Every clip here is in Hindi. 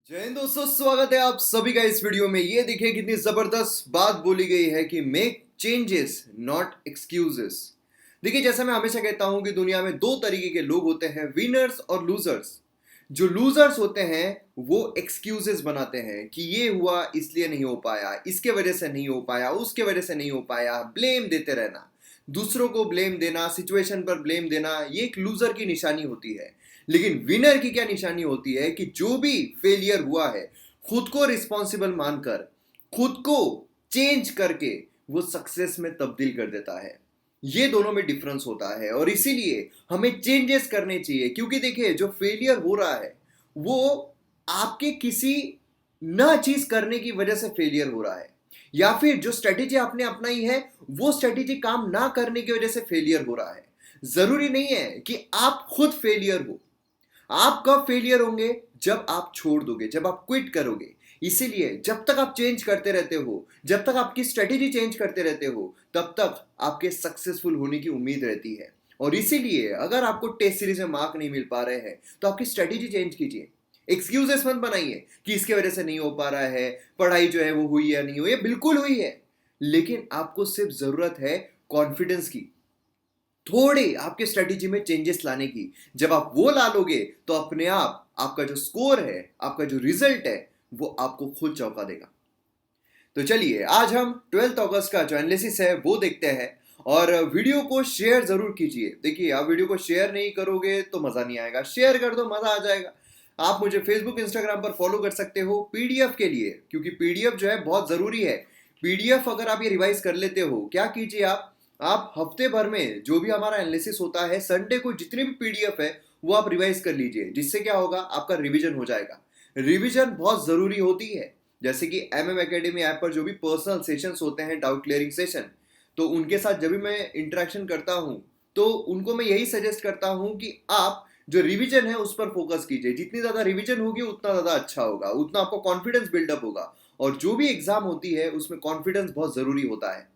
जय हिंद दोस्तों, स्वागत है आप सभी का इस वीडियो में। ये देखिए कितनी जबरदस्त बात बोली गई है कि मेक चेंजेस नॉट एक्सक्यूजेस। देखिए, जैसा मैं हमेशा कहता हूं कि दुनिया में दो तरीके के लोग होते हैं, विनर्स और लूजर्स। जो लूजर्स होते हैं वो एक्सक्यूजेस बनाते हैं कि ये हुआ इसलिए नहीं हो पाया, इसके वजह से नहीं हो पाया, उसके वजह से नहीं हो पाया, ब्लेम देते रहना, दूसरों को ब्लेम देना, सिचुएशन पर ब्लेम देना, ये एक लूजर की निशानी होती है। लेकिन विनर की क्या निशानी होती है कि जो भी फेलियर हुआ है, खुद को रिस्पॉन्सिबल मानकर, खुद को चेंज करके वो सक्सेस में तब्दील कर देता है। ये दोनों में डिफरेंस होता है और इसीलिए हमें चेंजेस करने चाहिए। क्योंकि देखिए, जो फेलियर हो रहा है वो आपके किसी न चीज करने की वजह से फेलियर हो रहा है, या फिर जो स्ट्रेटेजी आपने अपनाई है वो स्ट्रेटेजी काम ना करने की वजह से फेलियर हो रहा है। जरूरी नहीं है कि आप खुद फेलियर हो। आप कब फेलियर होंगे? जब आप छोड़ दोगे, जब आप क्विट करोगे। इसीलिए जब तक आप चेंज करते रहते हो, जब तक आपकी स्ट्रेटेजी चेंज करते रहते हो, तब तक आपके सक्सेसफुल होने की उम्मीद रहती है। और इसीलिए अगर आपको टेस्ट सीरीज में मार्क नहीं मिल पा रहे हैं तो आपकी स्ट्रेटेजी चेंज कीजिए। एक्सक्यूजेस मत बनाइए कि इसके वजह से नहीं हो पा रहा है, पढ़ाई जो है वो हुई या नहीं हुई। बिल्कुल हुई है, लेकिन आपको सिर्फ जरूरत है कॉन्फिडेंस की, थोड़ी आपके स्ट्रेटेजी में चेंजेस लाने की। जब आप वो ला लोगे तो अपने आप आपका जो स्कोर है, आपका जो रिजल्ट है, वो आपको खुद चौंका देगा। तो चलिए, आज हम 12th अगस्त का जो एनालिसिस है वो देखते हैं। और वीडियो को शेयर जरूर कीजिए। देखिए, आप वीडियो को शेयर नहीं करोगे तो मजा नहीं आएगा, शेयर कर दो, मजा आ जाएगा। आप मुझे फेसबुक इंस्टाग्राम पर फॉलो कर सकते हो पीडीएफ के लिए, क्योंकि पीडीएफ जो है बहुत जरूरी है। पीडीएफ अगर आप ये रिवाइज कर लेते हो, क्या कीजिए आप हफ्ते भर में जो भी हमारा एनालिसिस होता है, संडे को जितने भी पीडीएफ है वो आप रिवाइज कर लीजिए। जिससे क्या होगा, आपका रिवीजन हो जाएगा। रिवीजन बहुत जरूरी होती है। जैसे कि एमएम एकेडमी ऐप पर जो भी पर्सनल सेशंस होते हैं, डाउट क्लियरिंग सेशन, तो उनके साथ जब भी मैं इंटरेक्शन करता हूं तो उनको मैं यही सजेस्ट करता हूं कि आप जो रिवीजन है उस पर फोकस कीजिए। जितनी ज्यादा रिवीजन होगी उतना ज्यादा अच्छा होगा, उतना आपको कॉन्फिडेंस बिल्डअप होगा। और जो भी एग्जाम होती है उसमें कॉन्फिडेंस बहुत जरूरी होता है।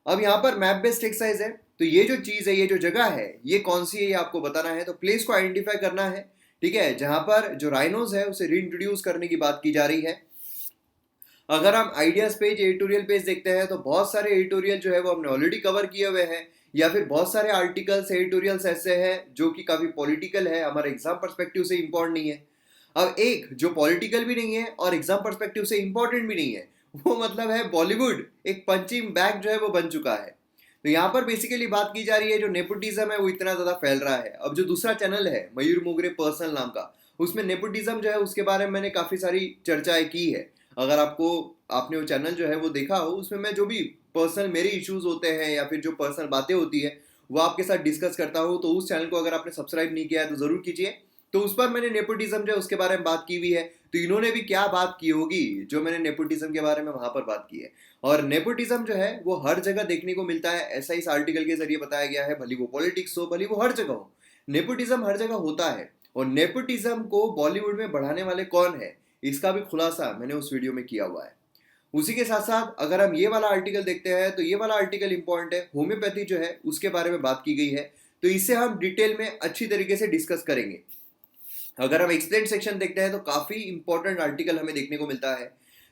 अब यहाँ पर मैप बेस्ड एक्सरसाइज है, तो ये जो चीज है, ये जो जगह है, ये कौन सी है ये आपको बताना है। तो प्लेस को आइडेंटिफाई करना है, ठीक है, जहां पर जो राइनोज है उसे रीइंट्रोड्यूस करने की बात की जा रही है। अगर हम आइडियाज पेज, एडिटोरियल पेज देखते हैं तो बहुत सारे एडिटोरियल जो है वो हमने ऑलरेडी कवर किए हुए हैं, या फिर बहुत सारे आर्टिकल्स, एडिटोरियल्स ऐसे हैं जो कि काफी पॉलिटिकल है, हमारे एग्जाम पर्सपेक्टिव से इंपॉर्टेंट नहीं है। अब एक जो पॉलिटिकल भी नहीं है और एग्जाम पर्सपेक्टिव से इंपॉर्टेंट भी नहीं है, वो मतलब है बॉलीवुड एक पंचिंग बैग जो है वो बन चुका है। तो यहाँ पर बेसिकली बात की जा रही है, जो नेपोटिज्म है वो इतना ज्यादा फैल रहा है। अब जो दूसरा चैनल है मयूर मोगरे पर्सनल नाम का, उसमें नेपोटिज्म जो है उसके बारे में मैंने काफी सारी चर्चाएं की है। अगर आपने वो चैनल जो है वो देखा हो, उसमें मैं जो भी पर्सनल मेरे इश्यूज होते हैं या फिर जो पर्सनल बातें होती है वो आपके साथ डिस्कस करता हूँ। तो उस चैनल को अगर आपने सब्सक्राइब नहीं किया है तो जरूर कीजिए। तो उस पर मैंने नेपोटिज्म जो है उसके बारे में बात की हुई है। तो इन्होंने भी क्या बात की होगी जो मैंने नेपोटिज्म के बारे में वहां पर बात की है। और नेपोटिज्म जो है वो हर जगह देखने को मिलता है, ऐसा इस आर्टिकल के जरिए बताया गया है। भली वो पॉलिटिक्स हो, भली वो हर जगह हो, नेपोटिज्म हर जगह होता है। और नेपोटिज्म को बॉलीवुड में बढ़ाने वाले कौन है, इसका भी खुलासा मैंने उस वीडियो में किया हुआ है। उसी के साथ साथ अगर हम ये वाला आर्टिकल देखते हैं तो ये वाला आर्टिकल इंपॉर्टेंट है, होम्योपैथी जो है उसके बारे में बात की गई है। तो इसे हम डिटेल में अच्छी तरीके से डिस्कस करेंगे। अगर हम एक्सप्लेन सेक्शन देखते हैं तो काफी इंपॉर्टेंट आर्टिकल हमें देखने को मिलता है।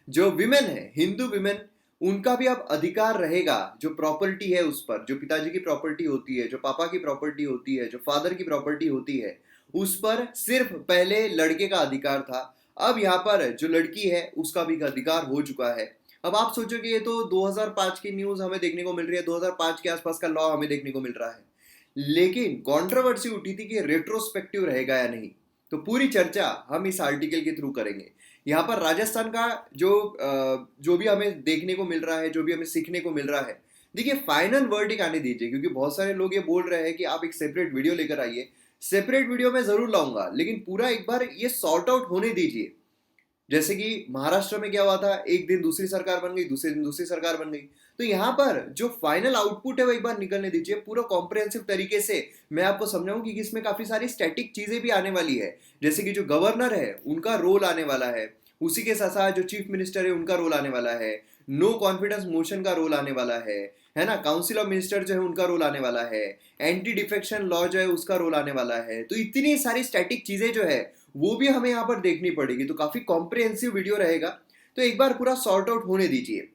जो विमेन है, हिंदू विमेन, उनका भी अब अधिकार रहेगा। जो प्रॉपर्टी है उस पर, जो पिताजी की प्रॉपर्टी होती है, जो पापा की प्रॉपर्टी होती है, जो फादर की प्रॉपर्टी होती है, उस पर सिर्फ पहले लड़के का अधिकार था। अब यहाँ पर जो लड़की है उसका भी अधिकार हो चुका है। अब आप सोचोगे ये तो 2005 की न्यूज हमें देखने को मिल रही है, 2005 के आसपास का लॉ हमें देखने को मिल रहा है। लेकिन कंट्रोवर्सी उठी थी कि रेट्रोस्पेक्टिव रहेगा या नहीं। तो पूरी चर्चा हम इस आर्टिकल के थ्रू करेंगे। यहाँ पर राजस्थान का जो भी हमें देखने को मिल रहा है, जो भी हमें सीखने को मिल रहा है, देखिए फाइनल वर्डिक्ट आने दीजिए। क्योंकि बहुत सारे लोग ये बोल रहे हैं कि आप एक सेपरेट वीडियो लेकर आइए। सेपरेट वीडियो मैं जरूर लाऊंगा, लेकिन पूरा एक बार ये सॉर्ट आउट होने दीजिए। जैसे कि महाराष्ट्र में क्या हुआ था, एक दिन दूसरी सरकार बन गई, दूसरे दिन दूसरी सरकार बन गई। तो यहाँ पर जो फाइनल आउटपुट है वो एक बार निकलने दीजिए पूरा कॉम्प्रिहेंसिव तरीके से। मैं आपको समझाऊं कि इसमें काफी सारी स्टैटिक चीजें भी आने वाली है। जैसे कि जो गवर्नर है उनका रोल आने वाला है, उसी के साथ साथ जो चीफ मिनिस्टर है उनका रोल आने वाला है, नो कॉन्फिडेंस मोशन का रोल आने वाला है ना, काउंसिल ऑफ मिनिस्टर जो है उनका रोल आने वाला है, एंटी डिफेक्शन लॉ जो है उसका रोल आने वाला है। तो इतनी सारी स्टैटिक चीजें जो है वो भी हमें यहाँ पर देखनी पड़ेगी। तो काफी कॉम्प्रिहेंसिव वीडियो रहेगा, तो एक बार पूरा सॉर्ट आउट होने दीजिए।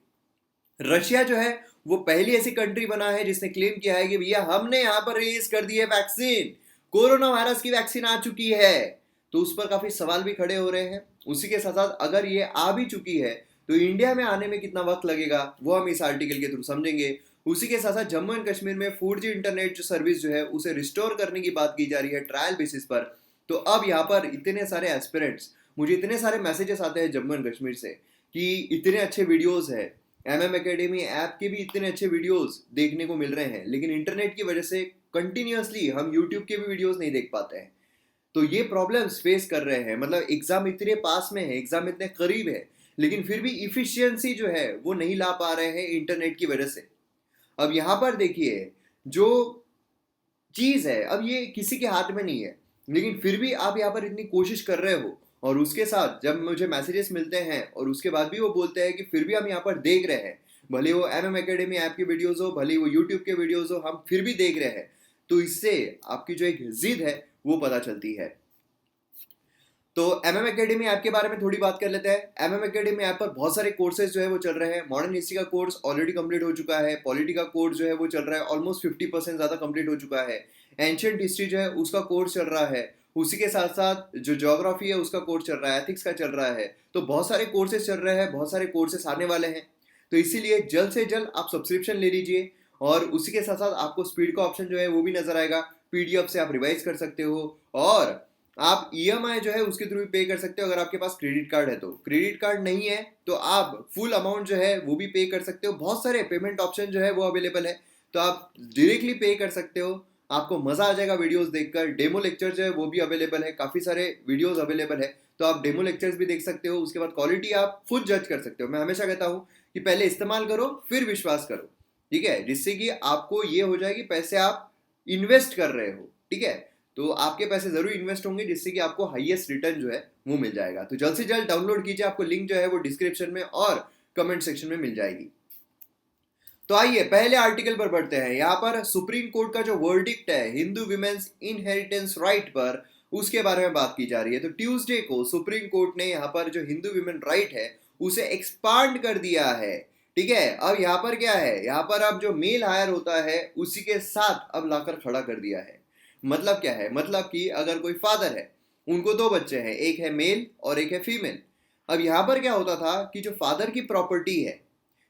रशिया जो है वो पहली ऐसी कंट्री बना है जिसने क्लेम किया है कि भैया हमने यहाँ पर रिलीज कर दी है वैक्सीन, कोरोना वायरस की वैक्सीन आ चुकी है। तो उस पर काफी सवाल भी खड़े हो रहे हैं। उसी के साथ साथ अगर ये आ भी चुकी है तो इंडिया में आने में कितना वक्त लगेगा वो हम इस आर्टिकल के थ्रू समझेंगे। उसी के साथ साथ जम्मू एंड कश्मीर में 4G इंटरनेट जो सर्विस जो है उसे रिस्टोर करने की बात की जा रही है ट्रायल बेसिस पर। तो अब यहाँ पर इतने सारे एस्पिरेंट्स, मुझे इतने सारे मैसेजेस आते हैं जम्मू एंड कश्मीर से कि इतने अच्छे वीडियोस है, MM एकेडमी ऐप के भी इतने अच्छे वीडियोस देखने को मिल रहे हैं, लेकिन इंटरनेट की वजह से कंटिन्यूअसली हम यूट्यूब के भी वीडियोस नहीं देख पाते हैं। तो ये प्रॉब्लम्स फेस कर रहे हैं। मतलब एग्जाम इतने पास में है, एग्जाम इतने करीब है, लेकिन फिर भी इफिशियंसी जो है वो नहीं ला पा रहे हैं इंटरनेट की वजह से। अब यहाँ पर देखिए, जो चीज है अब ये किसी के हाथ में नहीं है, लेकिन फिर भी आप यहाँ पर इतनी कोशिश कर रहे हो, और उसके साथ जब मुझे मैसेजेस मिलते हैं और उसके बाद भी वो बोलते हैं कि फिर भी हम यहाँ पर देख रहे हैं, भले वो MM एकेडमी ऐप की वीडियोस हो, भले वो यूट्यूब के वीडियोस हो, हम फिर भी देख रहे हैं। तो इससे आपकी जो एक जिद है वो पता चलती है। तो MM एकेडमी ऐप के बारे में थोड़ी बात कर लेते हैं। MM एकेडमी ऐप पर बहुत सारे कोर्सेज जो है वो चल रहे हैं। मॉडर्न हिस्ट्री का कोर्स ऑलरेडी कंप्लीट हो चुका है, पॉलिटी का कोर्स जो है वो चल रहा है, ऑलमोस्ट 50% ज़्यादा कंप्लीट हो चुका है। एंशियंट हिस्ट्री जो है उसका कोर्स चल रहा है। उसी के साथ साथ जो ज्योग्राफी है उसका कोर्स चल रहा है, एथिक्स का चल रहा है। तो बहुत सारे कोर्सेज चल रहे हैं, बहुत सारे कोर्सेज आने वाले हैं। तो इसीलिए जल्द से जल्द आप सब्सक्रिप्शन ले लीजिए, और उसी के साथ साथ आपको स्पीड का ऑप्शन जो है वो भी नजर आएगा। PDF से आप रिवाइज कर सकते हो, और आप EMI जो है उसके थ्रू भी पे कर सकते हो अगर आपके पास क्रेडिट कार्ड है। तो क्रेडिट कार्ड नहीं है तो आप फुल अमाउंट जो है वो भी पे कर सकते हो। बहुत सारे पेमेंट ऑप्शन जो है वो अवेलेबल है, तो आप डायरेक्टली पे कर सकते हो। आपको मजा आ जाएगा वीडियोस देखकर। डेमो लेक्चर जो है वो भी अवेलेबल है, काफी सारे वीडियोस अवेलेबल है, तो आप डेमो लेक्चर्स भी देख सकते हो। उसके बाद क्वालिटी आप खुद जज कर सकते हो। मैं हमेशा कहता हूँ कि पहले इस्तेमाल करो फिर विश्वास करो, ठीक है, जिससे कि आपको ये हो जाए कि पैसे आप इन्वेस्ट कर रहे हो, ठीक है। तो आपके पैसे जरूर इन्वेस्ट होंगे, जिससे कि आपको हाईएस्ट रिटर्न जो है वो मिल जाएगा। तो जल्द से जल्द डाउनलोड कीजिए, आपको लिंक जो है वो डिस्क्रिप्शन में और कमेंट सेक्शन में मिल जाएगी। तो आइए पहले आर्टिकल पर बढ़ते हैं। यहाँ पर सुप्रीम कोर्ट का जो वर्डिक्ट है हिंदू विमेन्स इनहेरिटेंस राइट पर, उसके बारे में बात की जा रही है। तो ट्यूसडे को सुप्रीम कोर्ट ने यहाँ पर जो हिंदू विमेन राइट है उसे एक्सपांड कर दिया है, ठीक है। अब यहाँ पर क्या है, यहाँ पर अब जो मेल हायर होता है उसी के साथ अब लाकर खड़ा कर दिया है। मतलब क्या है, मतलब कि अगर कोई फादर है, उनको दो बच्चे हैं, एक है मेल और एक है फीमेल। अब यहाँ पर क्या होता था कि जो फादर की प्रॉपर्टी है,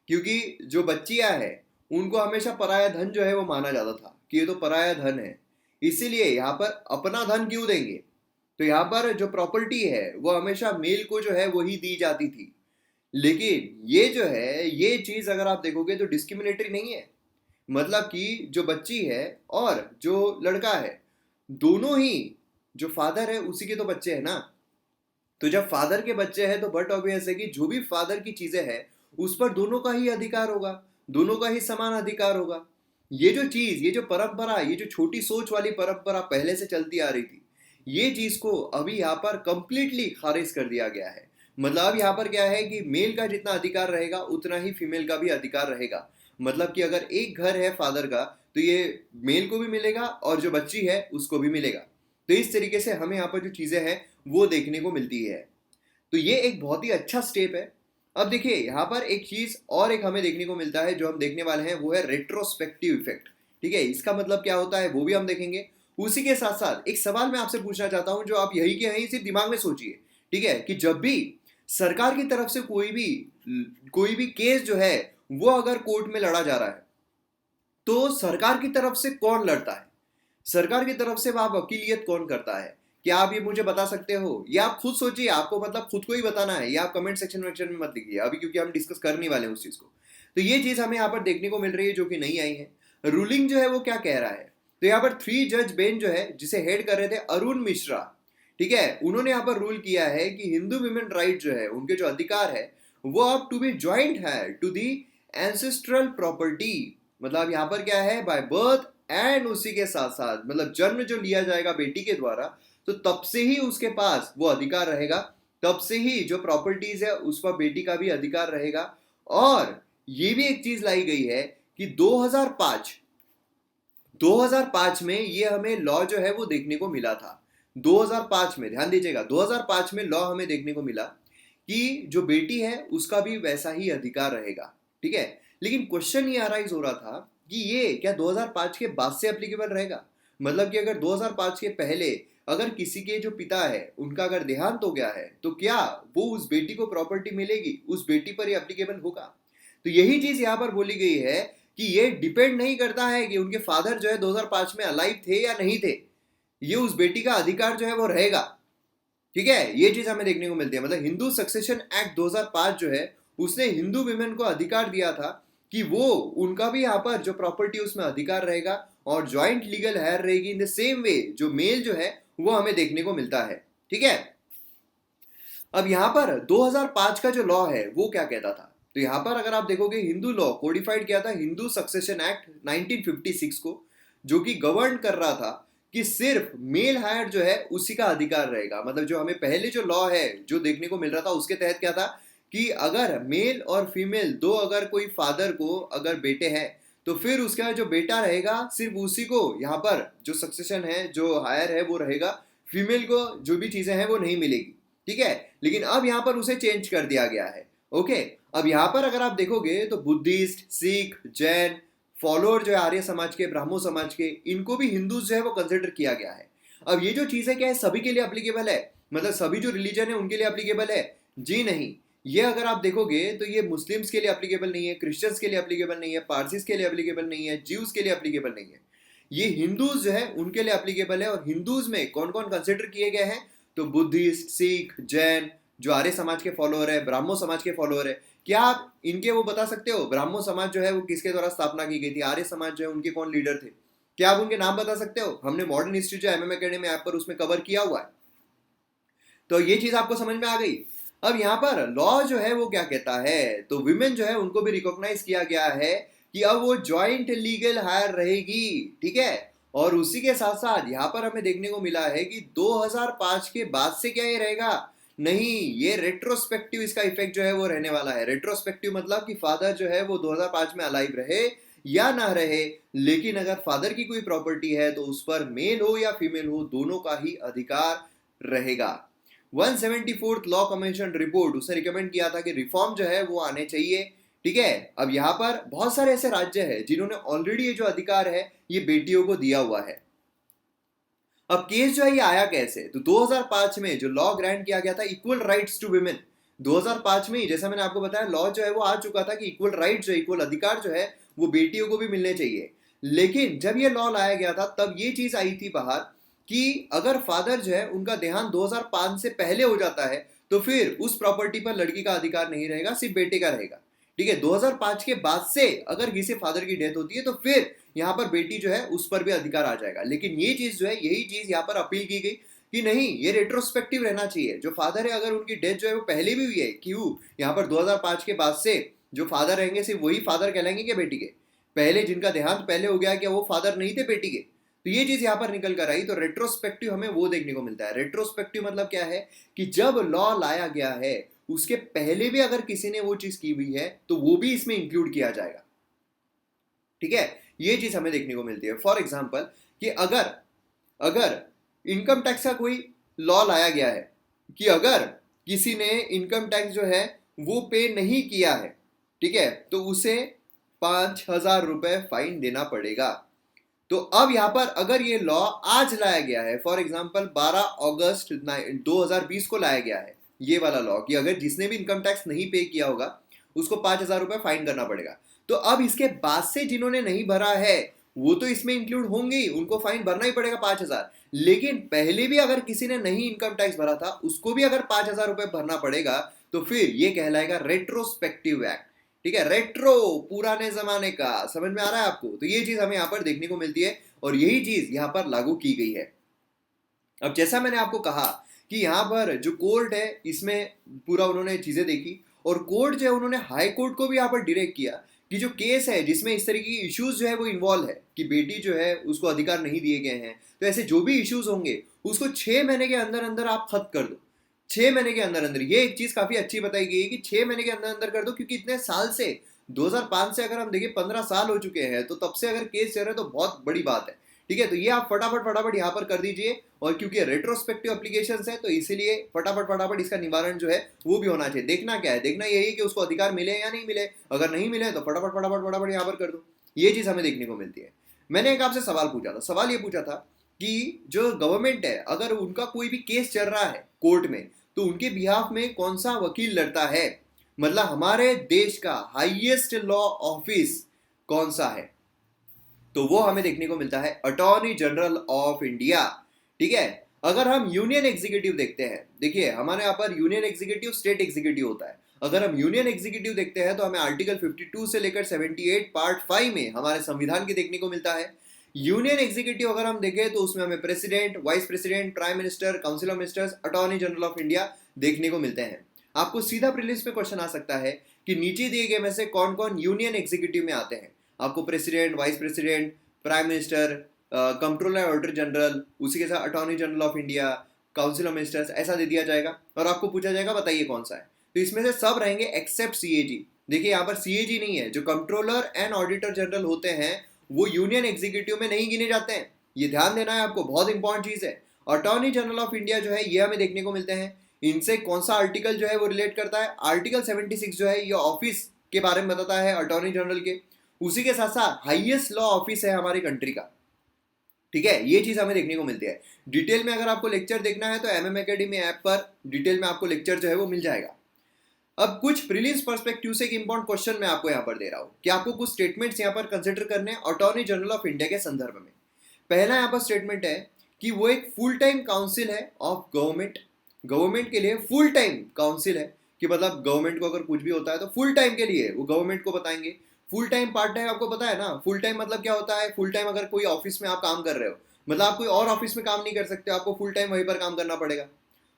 क्योंकि जो बच्चियां हैं उनको हमेशा पराया धन जो है वो माना जाता था कि ये तो पराया धन है, इसीलिए यहाँ पर अपना धन क्यों देंगे। तो यहाँ पर जो प्रॉपर्टी है वो हमेशा मेल को जो है वही दी जाती थी। लेकिन ये जो है ये चीज अगर आप देखोगे तो डिस्क्रिमिनेटरी नहीं है। मतलब कि जो बच्ची है और जो लड़का है, दोनों ही जो फादर है उसी के तो बच्चे हैं ना। तो जब फादर के बच्चे हैं तो बट ऑब्वियस है कि जो भी फादर की चीजें हैं उस पर दोनों का ही अधिकार होगा, दोनों का ही समान अधिकार होगा। ये जो चीज, ये जो परंपरा, ये जो छोटी सोच वाली परंपरा पहले से चलती आ रही थी, ये चीज को अभी यहाँ पर कंप्लीटली खारिज कर दिया गया है। मतलब अब यहाँ पर क्या है कि मेल का जितना अधिकार रहेगा उतना ही फीमेल का भी अधिकार रहेगा। मतलब कि अगर एक घर है फादर का तो ये मेल को भी मिलेगा और जो बच्ची है उसको भी मिलेगा। तो इस तरीके से हमें यहाँ पर जो चीजें हैं वो देखने को मिलती है। तो ये एक बहुत ही अच्छा स्टेप है। अब देखिए यहाँ पर एक चीज और एक हमें देखने को मिलता है जो हम देखने वाले हैं, वो है रेट्रोस्पेक्टिव इफेक्ट, ठीक है। इसका मतलब क्या होता है वो भी हम देखेंगे। उसी के साथ साथ एक सवाल मैं आपसे पूछना चाहता हूं जो आप यही के यहीं सिर्फ दिमाग में सोचिए, ठीक है, कि जब भी सरकार की तरफ से कोई भी केस जो है वो अगर कोर्ट में लड़ा जा रहा है तो सरकार की तरफ से कौन लड़ता है, सरकार की तरफ से वहां वकीलियत कौन करता है? क्या आप ये मुझे बता सकते हो, या आप खुद सोचिए, आपको मतलब खुद को ही बताना है, या आप कमेंट सेक्शन में मत लिखिए अभी, क्योंकि हम डिस्कस करने वाले हैं उस चीज को। तो ये चीज हमें यहाँ पर देखने को मिल रही है जो कि नहीं आई है। रूलिंग जो है वो क्या कह रहा है, तो यहाँ पर 3 जज बेंच जो है जिसे हेड कर रहे थे अरुण मिश्रा, ठीक है, उन्होंने यहाँ पर रूल किया है कि हिंदू विमेन राइट जो है, उनके जो अधिकार है वो अब टू बी ज्वाइंट है टू दी एंसेस्ट्रल प्रॉपर्टी। मतलब यहाँ पर क्या है, बाय बर्थ एंड उसी के साथ साथ मतलब जन्म जो लिया जाएगा बेटी के द्वारा, तो तब से ही उसके पास वो अधिकार रहेगा, तब से ही जो प्रॉपर्टीज है उस पर बेटी का भी अधिकार रहेगा। और ये भी एक चीज लाई गई है कि 2005 में ये हमें लॉ जो है वो देखने को मिला था। 2005 में, ध्यान दीजिएगा, 2005 में लॉ हमें देखने को मिला कि जो बेटी है उसका भी वैसा ही अधिकार रहेगा, ठीक है। लेकिन क्वेश्चन ये अराइज हो रहा था कि ये क्या 2005 के बाद से एप्लीकेबल रहेगा? मतलब कि अगर 2005 के पहले अगर किसी के जो पिता है उनका अगर देहांत हो गया है तो क्या वो उस बेटी को प्रॉपर्टी मिलेगी, उस बेटी पर ये एप्लीकेबल होगा? तो यही चीज यहां पर बोली गई है कि ये डिपेंड नहीं करता है कि उनके फादर जो है 2005 में अलाइव थे या नहीं थे, ये उस बेटी का अधिकार जो है वो रहेगा, ठीक है। ये चीज हमें देखने को मिलती है। मतलब हिंदू सक्सेशन एक्ट 2005 जो है उसने हिंदू विमेन को अधिकार दिया था कि वो उनका भी यहाँ पर जो प्रॉपर्टी उसमें अधिकार रहेगा और ज्वाइंट लीगल हेयर रहेगी इन द सेम वे जो मेल जो है वो हमें देखने को मिलता है, ठीक है। अब यहाँ पर 2005 का जो लॉ है वो क्या कहता था, तो यहाँ पर अगर आप देखोगे हिंदू लॉ कोडिफाइड किया था हिंदू सक्सेशन एक्ट 1956 को, जो कि गवर्न कर रहा था कि सिर्फ मेल हायर जो है उसी का अधिकार रहेगा। मतलब जो हमें पहले जो लॉ है जो देखने को मिल रहा था उसके तहत क्या था कि अगर मेल और फीमेल दो अगर कोई फादर को अगर बेटे हैं तो फिर उसका जो बेटा रहेगा सिर्फ उसी को यहाँ पर जो सक्सेशन है जो हायर है वो रहेगा, फीमेल को जो भी चीजें हैं वो नहीं मिलेगी, ठीक है। लेकिन अब यहाँ पर उसे चेंज कर दिया गया है, ओके। अब यहाँ पर अगर आप देखोगे तो बुद्धिस्ट, सिख, जैन फॉलोअर जो है आर्य समाज के, ब्राह्मो समाज के, इनको भी हिंदू जो है वो कंसिडर किया गया है। अब ये जो चीजें क्या है सभी के लिए एप्लीकेबल है, मतलब सभी जो रिलीजन है उनके लिए एप्लीकेबल है? जी नहीं। ये अगर आप देखोगे तो ये मुस्लिम्स के लिए एप्लीकेबल नहीं है, क्रिश्चियंस के लिए एप्लीकेबल नहीं है, पारसीज के लिए एप्लीकेबल नहीं है, ज्यूज के लिए एप्लीकेबल नहीं है। ये हिंदूज जो है उनके लिए एप्लीकेबल है। और हिंदूज में कौन कौन कंसिडर किए गए हैं, तो बुद्धिस्ट, सिख, जैन, जो आर्य समाज के फॉलोअर है, ब्राह्मो समाज के फॉलोअर है। क्या आप इनके वो बता सकते हो ब्राह्मो समाज जो है वो किसके द्वारा स्थापना की गई थी, आर्य समाज जो है उनके कौन लीडर थे? क्या आप उनके नाम बता सकते हो? हमने मॉडर्न हिस्ट्री जो एमएम एकेडमी ऐप पर उसमें कवर किया हुआ है। तो ये चीज आपको समझ में आ गई। अब यहाँ पर लॉ जो है वो क्या कहता है, तो विमेन जो है उनको भी रिकॉग्नाइज किया गया है कि अब वो ज्वाइंट लीगल हायर रहेगी, ठीक है। और उसी के साथ साथ यहाँ पर हमें देखने को मिला है कि 2005 के बाद से क्या ये रहेगा, नहीं, ये रेट्रोस्पेक्टिव इसका इफेक्ट जो है वो रहने वाला है। रेट्रोस्पेक्टिव मतलब कि फादर जो है वो 2005 में अलाइव रहे या ना रहे, लेकिन अगर फादर की कोई प्रॉपर्टी है तो उस पर मेल हो या फीमेल हो दोनों का ही अधिकार रहेगा। 174th लॉ कमीशन रिपोर्ट उसने रिकमेंड किया था कि रिफॉर्म जो है वो आने चाहिए, ठीक है। अब यहाँ पर बहुत सारे ऐसे राज्य हैं जिन्होंने ऑलरेडी ये जो अधिकार है ये बेटियों को दिया हुआ है। अब केस जो है ये आया कैसे, तो 2005 में जो लॉ ग्रांट किया गया था इक्वल राइट्स टू विमेन, 2005 में ही जैसा मैंने आपको बताया लॉ जो है वो आ चुका था कि इक्वल राइट जो इक्वल अधिकार जो है वो बेटियों को भी मिलने चाहिए। लेकिन जब ये लॉ लाया गया था तब ये चीज आई थी बाहर कि अगर फादर जो है उनका देहांत 2005 से पहले हो जाता है तो फिर उस प्रॉपर्टी पर लड़की का अधिकार नहीं रहेगा, सिर्फ बेटे का रहेगा, ठीक है। 2005 के बाद से अगर किसी फादर की डेथ होती है तो फिर यहाँ पर बेटी जो है उस पर भी अधिकार आ जाएगा। लेकिन ये चीज जो है यही चीज यहाँ पर अपील की गई कि नहीं, ये रेट्रोस्पेक्टिव रहना चाहिए। जो फादर है अगर उनकी डेथ जो है वो पहले भी हुई है, क्यों यहाँ पर 2005 के बाद से जो फादर रहेंगे सिर्फ वही फादर कहलाएंगे क्या बेटी के? पहले जिनका देहांत पहले हो गया क्या वो फादर नहीं थे बेटी के? तो ये चीज यहाँ पर निकल कर आई। तो रेट्रोस्पेक्टिव हमें वो देखने को मिलता है। रेट्रोस्पेक्टिव मतलब क्या है कि जब लॉ लाया गया है उसके पहले भी अगर किसी ने वो चीज की हुई है तो वो भी इसमें इंक्लूड किया जाएगा, ठीक है। ये चीज हमें देखने को मिलती है। फॉर एग्जाम्पल कि अगर अगर इनकम टैक्स का कोई लॉ लाया गया है कि अगर किसी ने इनकम टैक्स जो है वो पे नहीं किया है, ठीक है, तो उसे 5,000 रुपए फाइन देना पड़ेगा। तो अब यहां पर अगर ये लॉ आज लाया गया है, फॉर एग्जाम्पल 12 अगस्त 2020 को लाया गया है ये वाला लॉ कि अगर जिसने भी इनकम टैक्स नहीं पे किया होगा उसको 5,000 रुपए फाइन करना पड़ेगा। तो अब इसके बाद से जिन्होंने नहीं भरा है वो तो इसमें इंक्लूड होंगे ही, उनको फाइन भरना ही पड़ेगा 5,000। लेकिन पहले भी अगर किसी ने नहीं इनकम टैक्स भरा था उसको भी अगर 5,000 रुपए भरना पड़ेगा तो फिर ये कहलाएगा रेट्रोस्पेक्टिव एक्ट, ठीक है। रेट्रो पुराने जमाने का, समझ में आ रहा है आपको? तो ये चीज हमें यहाँ पर देखने को मिलती है और यही चीज यहाँ पर लागू की गई है। अब जैसा मैंने आपको कहा कि यहाँ पर जो कोर्ट है इसमें पूरा उन्होंने चीजें देखी और कोर्ट जो है उन्होंने हाई कोर्ट को भी यहाँ पर डायरेक्ट किया कि जो केस है जिसमें इस तरीके की इश्यूज जो है वो इन्वॉल्व है कि बेटी जो है उसको अधिकार नहीं दिए गए हैं, तो ऐसे जो भी इश्यूज होंगे उसको 6 महीने के अंदर अंदर आप खत्म कर दो। 6 महीने के अंदर अंदर, ये एक चीज काफी अच्छी बताई गई है कि 6 महीने के अंदर अंदर कर दो, क्योंकि इतने साल से 2005 से अगर हम देखें 15 साल हो चुके हैं तो तब से अगर केस चल रहा है तो बहुत बड़ी बात है, ठीक है, तो ये आप फटाफट फटाफट यहाँ पर कर दीजिए, और क्योंकि रेट्रोस्पेक्टिव एप्लीकेशंस है तो इसीलिए फटाफट फटाफट इसका निवारण जो है वो भी होना चाहिए। देखना क्या है, देखना यही कि उसको अधिकार मिले या नहीं मिले, अगर नहीं मिले तो फटाफट फटाफट फटाफट यहाँ पर कर दो। ये चीज हमें देखने को मिलती है। मैंने एक आपसे सवाल पूछा था, सवाल ये पूछा था कि जो गवर्नमेंट है अगर उनका कोई भी केस चल रहा है कोर्ट में तो उनके बिहाफ में कौन सा वकील लड़ता है, मतलब हमारे देश का हाईएस्ट लॉ ऑफिस कौन सा है, तो वो हमें देखने को मिलता है अटॉर्नी जनरल ऑफ इंडिया। ठीक है, अगर हम यूनियन एग्जीक्यूटिव देखते हैं, देखिए हमारे यहाँ पर यूनियन एग्जीक्यूटिव स्टेट एग्जीक्यूटिव होता है। अगर हम यूनियन एग्जीक्यूटिव देखते हैं तो हमें आर्टिकल 52 से लेकर 78 पार्ट 5 में हमारे संविधान के देखने को मिलता है। यूनियन एग्जीक्यूटिव अगर हम देखें तो उसमें हमें president, vice president, prime minister, council of ministers, attorney general of India देखने को मिलते हैं। आपको सीधा प्रीलिम्स में क्वेश्चन आ सकता है कि नीचे दिए गए में से कौन कौन यूनियन एग्जीक्यूटिव में आते हैं। आपको president, vice president, prime minister, controller auditor general, उसी के साथ attorney general of India, council of ministers ऐसा दे दिया जाएगा और आपको पूछा जाएगा बताइए कौन सा है। तो इसमें से सब रहेंगे एक्सेप्ट सीएजी। देखिए यहाँ पर सीएजी नहीं है, जो कंट्रोलर एंड ऑडिटर जनरल होते हैं वो यूनियन एग्जीक्यूटिव में नहीं गिने जाते हैं। ये ध्यान देना है आपको, बहुत इंपॉर्टेंट चीज है। अटॉर्नी जनरल ऑफ इंडिया जो है ये हमें देखने को मिलते हैं। इनसे कौन सा आर्टिकल जो है वो रिलेट करता है, आर्टिकल 76 जो है ये ऑफिस के बारे में बताता है अटॉर्नी जनरल के। उसी के साथ साथ हाईएस्ट लॉ ऑफिस है हमारी कंट्री का। ठीक है, ये चीज हमें देखने को मिलती है। डिटेल में अगर आपको लेक्चर देखना है तो एमएम एकेडमी ऐप पर डिटेल में आपको लेक्चर जो है वो मिल जाएगा। अब कुछ प्रीलिम्स पर्सपेक्टिव से एक इंपॉर्टेंट क्वेश्चन मैं आपको यहाँ पर दे रहा हूँ कि आपको कुछ स्टेटमेंट्स यहाँ पर कंसिडर करने हैं अटॉर्नी जनरल ऑफ इंडिया के संदर्भ में। पहला यहाँ पर स्टेटमेंट है कि वो एक फुल टाइम काउंसिल है ऑफ गवर्नमेंट। गवर्नमेंट के लिए फुल टाइम काउंसिल है कि मतलब गवर्नमेंट को अगर कुछ भी होता है तो फुल टाइम के लिए वो गवर्नमेंट को बताएंगे। फुल टाइम, पार्ट टाइम आपको पता है ना। फुल टाइम मतलब क्या होता है, फुल टाइम अगर कोई ऑफिस में आप काम कर रहे हो मतलब आप कोई और ऑफिस में काम नहीं कर सकते, आपको फुल टाइम वहीं पर काम करना पड़ेगा।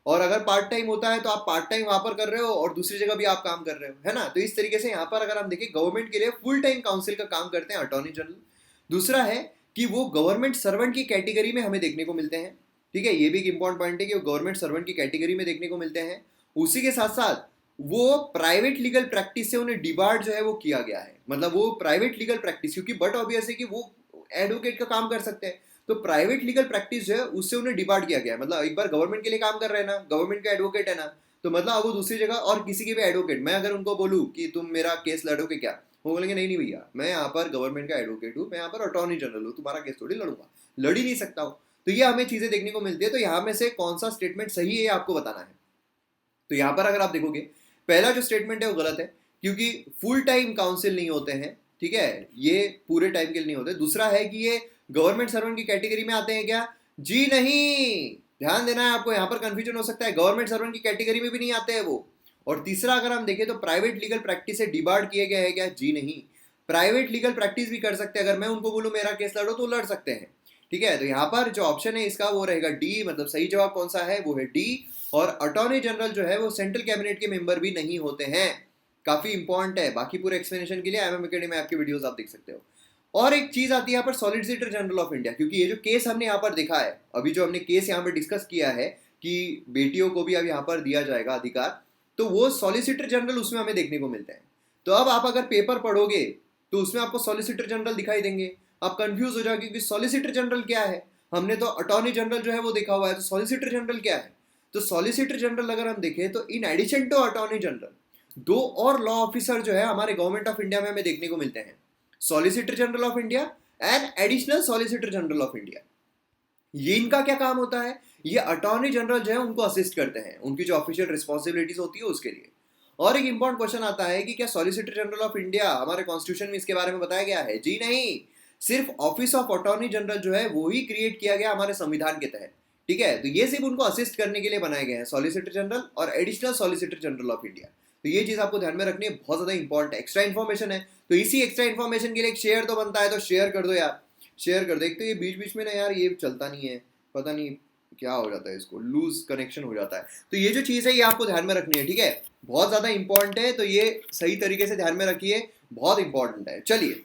और अगर पार्ट टाइम होता है तो आप पार्ट टाइम वहां पर कर रहे हो और दूसरी जगह भी आप काम कर रहे हो, है ना। तो इस तरीके से यहाँ पर अगर हम देखें गवर्नमेंट के लिए फुल टाइम काउंसिल का काम करते हैं अटॉर्नी जनरल। दूसरा है कि वो गवर्नमेंट सर्वेंट की कैटेगरी में हमें देखने को मिलते हैं। ठीक है, ये भी एक इंपॉर्टेंट पॉइंट है कि वो गवर्नमेंट सर्वेंट की कैटेगरी में देखने को मिलते हैं। उसी के साथ साथ वो प्राइवेट लीगल प्रैक्टिस से उन्हें डिबार्ड जो है वो किया गया है, मतलब वो प्राइवेट लीगल प्रैक्टिस, क्योंकि बट ऑब्वियस है कि वो एडवोकेट का काम कर सकते हैं, तो प्राइवेट लीगल प्रैक्टिस जो है उससे उन्हें डिबार्ड किया गया है। मतलब एक बार गवर्नमेंट के लिए काम कर रहे हैं ना, गवर्नमेंट का एडवोकेट है ना, तो मतलब अब वो दूसरी जगह और किसी के भी एडवोकेट, मैं अगर उनको बोलूँ कि तुम मेरा केस लड़ोगे क्या, वो बोलेंगे नहीं नहीं भैया मैं यहाँ पर गवर्नमेंट का एडवोकेट हूँ, मैं यहाँ पर अटॉर्नी जनरल हूँ, तुम्हारा केस थोड़ी लड़ूंगा, लड़ ही नहीं सकता हूँ। तो ये हमें चीजें देखने को मिलती है। तो यहाँ में से कौन सा स्टेटमेंट सही है आपको बताना है। तो यहाँ पर अगर आप देखोगे पहला जो स्टेटमेंट है वो गलत है, क्योंकि फुल टाइम काउंसिल नहीं होते हैं। ठीक है, ये पूरे टाइम के लिए नहीं होते। दूसरा है कि ये गवर्नमेंट सर्वेंट की कैटेगरी में आते हैं क्या, जी नहीं, ध्यान देना है आपको, यहाँ पर कंफ्यूजन हो सकता है, गवर्नमेंट सर्वेंट की कैटेगरी में भी नहीं आते हैं वो। और तीसरा अगर हम देखें तो प्राइवेट लीगल प्रैक्टिस से डिबार्ड किए गए हैं क्या, जी नहीं, प्राइवेट लीगल प्रैक्टिस भी कर सकते हैं। अगर मैं उनको बोलूँ मेरा केस लड़ो तो लड़ सकते हैं। ठीक है, तो यहाँ पर जो ऑप्शन है इसका वो रहेगा डी, मतलब सही जवाब कौन सा है वो है डी। और अटॉर्नी जनरल जो है वो सेंट्रल कैबिनेट के मेंबर भी नहीं होते हैं। काफी इंपॉर्टेंट है। बाकी पूरे एक्सप्लेनेशन के लिए एमएम एकेडमी में आपके वीडियोस आप देख सकते हो। और एक चीज आती है यहाँ पर सॉलिसिटर जनरल ऑफ इंडिया, क्योंकि ये जो केस हमने यहाँ पर देखा है, अभी जो हमने केस यहाँ पर डिस्कस किया है कि बेटियों को भी अब यहाँ पर दिया जाएगा अधिकार, तो वो सॉलिसिटर जनरल उसमें हमें देखने को मिलते हैं। तो अब आप अगर पेपर पढ़ोगे तो उसमें आपको सॉलिसिटर जनरल दिखाई देंगे, आप कंफ्यूज हो जाओगे कि सॉलिसिटर जनरल क्या है। हमने तो अटॉर्नी जनरल जो है वो देखा हुआ है, तो सॉलिसिटर जनरल क्या है। तो सॉलिसिटर जनरल अगर हम देखें तो in addition to attorney general दो और लॉ ऑफिसर जो है हमारे गवर्नमेंट ऑफ इंडिया में हमें देखने को मिलते हैं, solicitor general of India and additional solicitor general of India. ये इनका क्या काम होता है, ये अटॉर्नी जनरल जो है उनको असिस्ट करते हैं उनकी जो ऑफिशियल रिस्पॉन्सिबिलिटीज होती है उसके लिए। और एक इंपॉर्टेंट क्वेश्चन आता है कि क्या सॉलिसिटर जनरल ऑफ इंडिया हमारे कॉन्स्टिट्यूशन में इसके बारे में बताया गया है, जी नहीं, सिर्फ ऑफिस ऑफ अटॉर्नी जनरल जो है वो ही क्रिएट किया गया हमारे संविधान के तहत। ठीक है, तो ये सिर्फ उनको असिस्ट करने के लिए बनाए गए हैं, सॉलिसिटर जनरल और additional solicitor general of India. तो ये चीज आपको ध्यान में रखनी है, बहुत ज्यादा इंपॉर्टेंट है, एक्स्ट्रा इन्फॉर्मेशन है। तो इसी एक्स्ट्रा इन्फॉर्मेशन के लिए एक शेयर तो बनता है, तो शेयर कर दो यार, शेयर कर दो। एक तो ये बीच बीच में ना यार ये चलता नहीं है, पता नहीं क्या हो जाता है, इसको लूज कनेक्शन हो जाता है। तो ये जो चीज है ये आपको ध्यान में रखनी है। ठीक है, बहुत ज्यादा इंपॉर्टेंट है, तो ये सही तरीके से ध्यान में रखिए, बहुत इंपॉर्टेंट है। चलिए,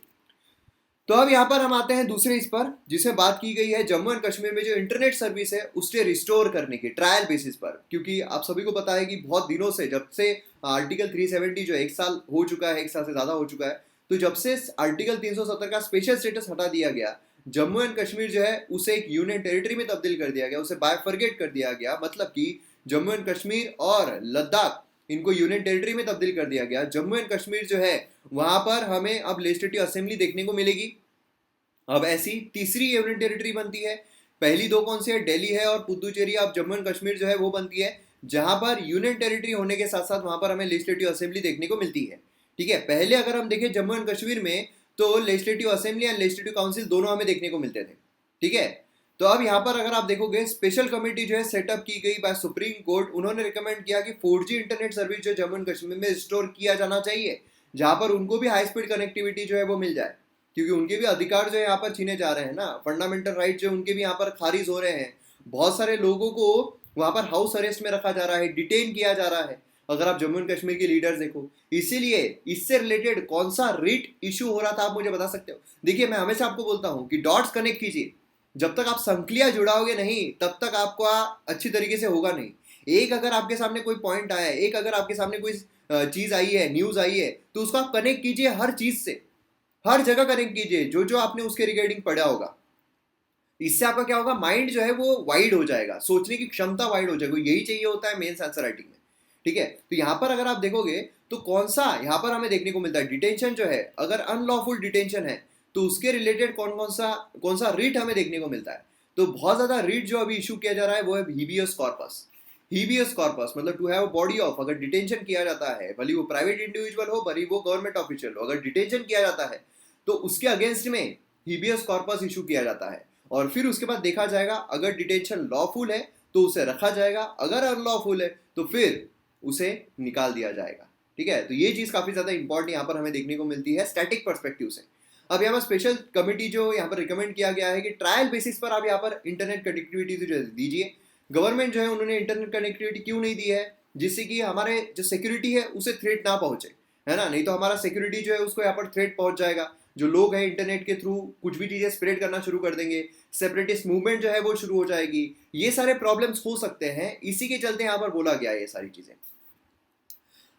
तो अब यहाँ पर हम आते हैं दूसरे इस पर, जिसे बात की गई है जम्मू एंड कश्मीर में जो इंटरनेट सर्विस है उसे रिस्टोर करने की ट्रायल बेसिस पर। क्योंकि आप सभी को पता है कि बहुत दिनों से, जब से आर्टिकल 370 जो 1 साल हो चुका है, 1 साल से ज्यादा हो चुका है, तो जब से आर्टिकल 370 का स्पेशल स्टेटस हटा दिया गया, जम्मू एंड कश्मीर जो है उसे एक यूनियन टेरिटरी में तब्दील कर दिया गया, उसे बायफरगेट कर दिया गया। मतलब कि जम्मू एंड कश्मीर और लद्दाख इनको यूनियन टेरिटरी में तब्दील कर दिया गया। जम्मू एंड कश्मीर जो है वहां पर हमें अब लेजिस्लेटिव असेंबली देखने को मिलेगी। अब ऐसी तीसरी यूनियन टेरिटरी बनती है। पहली दो कौन सी है, दिल्ली है और पुदुचेरी। अब जम्मू एंड कश्मीर जो है वो बनती है जहां पर यूनियन टेरिटरी होने के साथ साथ वहां पर हमें लेजिस्लेटिव असेंबली देखने को मिलती है। ठीक है, पहले अगर हम देखें जम्मू एंड कश्मीर में तो legislative assembly and legislative council दोनों हमें देखने को मिलते थे। ठीक है, तो अब यहाँ पर अगर आप देखोगे स्पेशल कमेटी जो है सेटअप की गई बाय सुप्रीम कोर्ट। उन्होंने रिकमेंड किया कि 4G इंटरनेट सर्विस जो जम्मू एंड कश्मीर में रिस्टोर किया जाना चाहिए, जहां पर उनको भी हाई स्पीड कनेक्टिविटी जो है वो मिल जाए, क्योंकि उनके भी अधिकार जो है यहाँ पर छीने जा रहे हैं ना। फंडामेंटल राइट जो उनके भी यहाँ पर खारिज हो रहे हैं। बहुत सारे लोगों को वहां पर हाउस अरेस्ट में रखा जा रहा है, डिटेन किया जा रहा है, अगर आप जम्मू एंड कश्मीर के लीडर्स देखो। इसीलिए इससे रिलेटेड कौन सा रिट इशू हो रहा था, आप मुझे बता सकते हो? देखिए, मैं हमेशा आपको बोलता हूं कि डॉट्स कनेक्ट कीजिए। जब तक आप संकलियां जुड़ाओगे नहीं तब तक आपको अच्छी तरीके से होगा नहीं। एक अगर आपके सामने कोई पॉइंट आया है, एक अगर आपके सामने कोई चीज आई है, न्यूज आई है, तो उसको आप कनेक्ट कीजिए हर चीज से, हर जगह कनेक्ट कीजिए जो जो आपने उसके रिगार्डिंग पढ़ा होगा। इससे आपका क्या होगा, माइंड जो है वो वाइड हो जाएगा, सोचने की क्षमता वाइड हो जाएगी। यही चाहिए होता है मेंस आंसर राइटिंग में। ठीक है, तो यहाँ पर अगर आप देखोगे तो कौन सा यहाँ पर हमें देखने को मिलता है, डिटेंशन जो है, अगर अनलॉफुल डिटेंशन है तो उसके रिलेटेड कौन सा रीट हमें देखने को मिलता है। तो बहुत ज्यादा रीट जो अभी इशू किया जा रहा है वो है हीबियस कॉर्पस। हीबियस कॉर्पस मतलब टू हैव बॉडी ऑफ, अगर डिटेंशन किया जाता है, भले वो प्राइवेट इंडिविजुअल हो, भले वो गवर्नमेंट ऑफिशियल हो, अगर डिटेंशन किया जाता है तो उसके अगेंस्ट में हीबियस कॉर्पस इशू किया जाता है। और फिर उसके बाद देखा जाएगा, अगर डिटेंशन लॉफुल है तो उसे रखा जाएगा, अगर अनलॉफुल है तो फिर उसे निकाल दिया जाएगा। ठीक है, तो ये चीज काफी ज्यादा इंपॉर्टेंट यहाँ पर हमें देखने को मिलती है स्टैटिक पर्सपेक्टिव से। अब यहाँ पर स्पेशल कमेटी जो यहाँ पर रिकमेंड किया गया है कि ट्रायल बेसिस पर आप यहाँ पर इंटरनेट कनेक्टिविटी जो दीजिए। गवर्नमेंट जो है उन्होंने इंटरनेट कनेक्टिविटी क्यों नहीं दी है, जिससे कि हमारे जो सिक्योरिटी है उसे थ्रेट ना पहुंचे, है ना। नहीं तो हमारा सिक्योरिटी जो है उसको यहाँ पर थ्रेट पहुंच जाएगा। जो लोग हैं इंटरनेट के थ्रू कुछ भी चीजें स्प्रेड करना शुरू कर देंगे, सेपरेटिस्ट मूवमेंट जो है वो शुरू हो जाएगी। ये सारे प्रॉब्लम्स हो सकते हैं, इसी के चलते यहाँ पर बोला गया है ये सारी चीजें।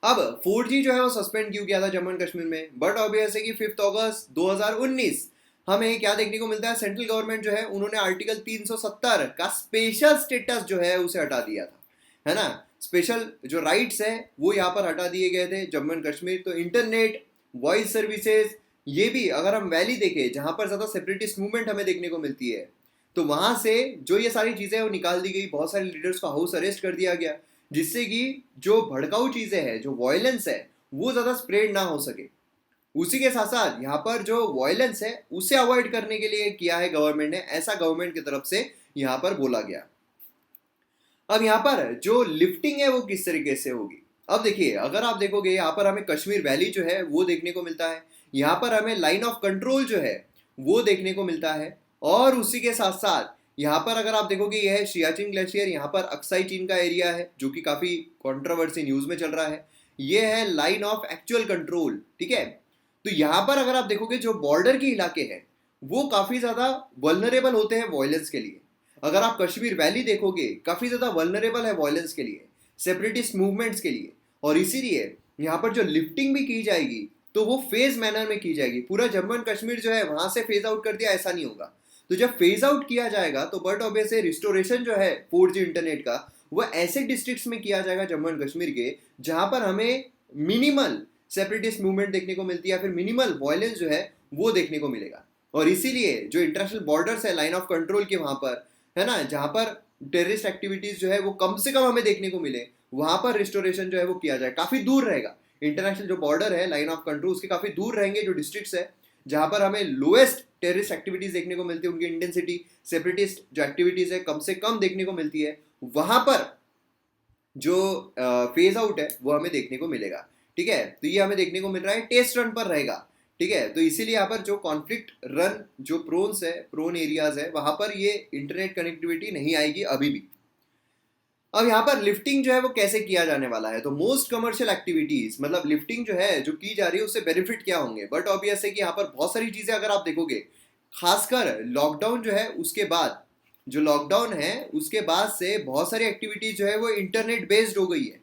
अब 4G जो है वो सस्पेंड क्यों किया था जम्मू एंड कश्मीर में, बट ऑब्वियस है कि 5 अगस्त 2019 हमें क्या देखने को मिलता है, सेंट्रल गवर्नमेंट जो है उन्होंने आर्टिकल 370 का स्पेशल स्टेटस जो है उसे हटा दिया था, है ना। स्पेशल जो राइट्स है वो यहाँ पर हटा दिए गए थे जम्मू एंड कश्मीर। तो इंटरनेट, वॉइस सर्विसेज, ये भी अगर हम वैली देखें जहां पर ज्यादा सेपरेटिस्ट मूवमेंट हमें देखने को मिलती है, तो वहां से जो ये सारी चीजें वो निकाल दी गई। बहुत सारे लीडर्स को हाउस अरेस्ट कर दिया गया, जिससे कि जो भड़काऊ चीजें हैं, जो वायलेंस है, वो ज्यादा स्प्रेड ना हो सके। उसी के साथ साथ यहाँ पर जो वायलेंस है उसे अवॉइड करने के लिए किया है गवर्नमेंट ने, ऐसा गवर्नमेंट की तरफ से यहाँ पर बोला गया। अब यहाँ पर जो लिफ्टिंग है वो किस तरीके से होगी, अब देखिए, अगर आप देखोगे यहाँ पर हमें कश्मीर वैली जो है वो देखने को मिलता है, यहाँ पर हमें लाइन ऑफ कंट्रोल जो है वो देखने को मिलता है। और उसी के साथ साथ यहाँ पर अगर आप देखोगे यह है सियाचिन ग्लेशियर, यहाँ पर अक्साई चीन का एरिया है जो कि काफी कंट्रोवर्सी न्यूज में चल रहा है। ये है लाइन ऑफ एक्चुअल कंट्रोल। ठीक है, तो यहाँ पर अगर आप देखोगे जो बॉर्डर के इलाके हैं वो काफी ज्यादा वल्नरेबल होते हैं वायलेंस के लिए। अगर आप कश्मीर वैली देखोगे काफी ज्यादा वल्नरेबल है वायलेंस के लिए, सेपरेटिस्ट मूवमेंट्स के लिए। और इसीलिए यहाँ पर जो लिफ्टिंग भी की जाएगी तो वो फेज मैनर में की जाएगी। पूरा जम्मू एंड कश्मीर जो है वहां से फेज आउट कर दिया, ऐसा नहीं होगा। तो जब फेज आउट किया जाएगा तो बट ऑब्वियसली रिस्टोरेशन जो है 4G इंटरनेट का वो ऐसे डिस्ट्रिक्ट्स में किया जाएगा जम्मू एंड कश्मीर के जहां पर हमें मिनिमल सेपरेटिस्ट मूवमेंट देखने को मिलती है, फिर मिनिमल वायलेंस जो है वो देखने को मिलेगा। और इसीलिए जो इंटरनेशनल बॉर्डर्स है लाइन ऑफ कंट्रोल के वहां पर, है ना, जहां पर टेररिस्ट एक्टिविटीज जो है वो कम से कम हमें देखने को मिले, वहां पर रिस्टोरेशन जो है वो किया जाए। काफी दूर रहेगा इंटरनेशनल जो बॉर्डर है लाइन ऑफ कंट्रोल, उसके काफी दूर रहेंगे जो डिस्ट्रिक्ट्स है जहां पर हमें लोएस्ट टेररिस्ट एक्टिविटीज देखने को मिलती है, उनकी इंटेंसिटी सेपरेटिस्ट जो एक्टिविटीज है कम से कम देखने को मिलती है, वहां पर जो फेज आउट है वो हमें देखने को मिलेगा। ठीक है, तो ये हमें देखने को मिल रहा है टेस्ट रन पर रहेगा। ठीक है, तो इसीलिए यहाँ पर जो कॉन्फ्लिक्ट रन जो प्रोन्स है, प्रोन एरियाज है, वहां पर ये इंटरनेट कनेक्टिविटी नहीं आएगी अभी भी। अब यहाँ पर लिफ्टिंग जो है वो कैसे किया जाने वाला है, तो मोस्ट कमर्शियल एक्टिविटीज मतलब लिफ्टिंग जो है जो की जा रही है उससे बेनिफिट क्या होंगे, बट ऑब्वियस है कि यहाँ पर बहुत सारी चीजें अगर आप देखोगे, खासकर लॉकडाउन जो है उसके बाद, जो लॉकडाउन है उसके बाद से बहुत सारी एक्टिविटीज जो है वो इंटरनेट बेस्ड हो गई है,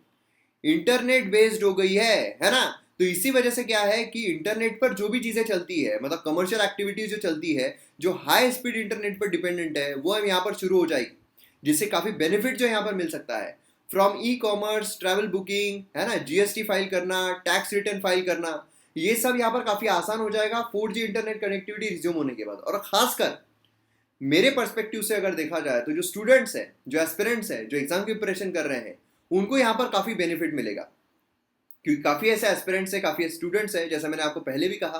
इंटरनेट बेस्ड हो गई है ना। तो इसी वजह से क्या है कि इंटरनेट पर जो भी चीज़ें चलती है, मतलब कमर्शियल एक्टिविटीज जो चलती है, जो हाई स्पीड इंटरनेट पर डिपेंडेंट है, वो अब यहाँ पर शुरू हो जाएगी, जिससे काफ़ी बेनिफिट जो यहाँ पर मिल सकता है। From e commerce, travel booking, है ना, जीएसटी फाइल करना, टैक्स रिटर्न फाइल करना, ये सब यहाँ पर काफ़ी आसान हो जाएगा 4G इंटरनेट कनेक्टिविटी रिज्यूम होने के बाद। और खासकर मेरे पर्सपेक्टिव से अगर देखा जाए तो जो स्टूडेंट्स हैं, जो एस्पिरेंट्स हैं, जो एग्जाम की प्रिपरेशन कर रहे हैं, उनको यहाँ पर काफ़ी बेनिफिट मिलेगा। क्योंकि काफ़ी ऐसे एस्पिरेंट्स हैं, काफ़ी स्टूडेंट्स हैं, जैसा मैंने आपको पहले भी कहा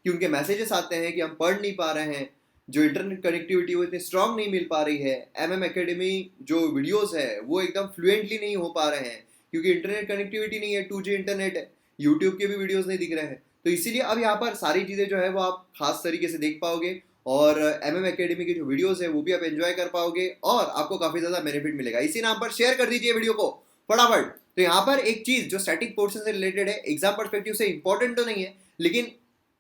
कि उनके मैसेजेस आते हैं कि हम पढ़ नहीं पा रहे हैं, जो इंटरनेट कनेक्टिविटी वो इतनी स्ट्रांग नहीं मिल पा रही है, एमएम एकेडमी जो वीडियोस है वो एकदम फ्लुएंटली नहीं हो पा रहे हैं, क्योंकि इंटरनेट कनेक्टिविटी नहीं है, 2G इंटरनेट है, यूट्यूब के भी वीडियोस नहीं दिख रहे हैं। तो इसीलिए अब यहाँ पर सारी चीज़ें जो है वो आप खास तरीके से देख पाओगे, और एमएम एकेडमी की जो वीडियोस है वो भी आप एंजॉय कर पाओगे, और आपको काफ़ी ज़्यादा बेनिफिट मिलेगा। इसी नाम पर शेयर कर दीजिए वीडियो को फटाफट। तो यहाँ पर एक चीज़ जो स्टैटिक पोर्शन से रिलेटेड है, एग्जाम पर्सपेक्टिव से इंपॉर्टेंट तो नहीं है, लेकिन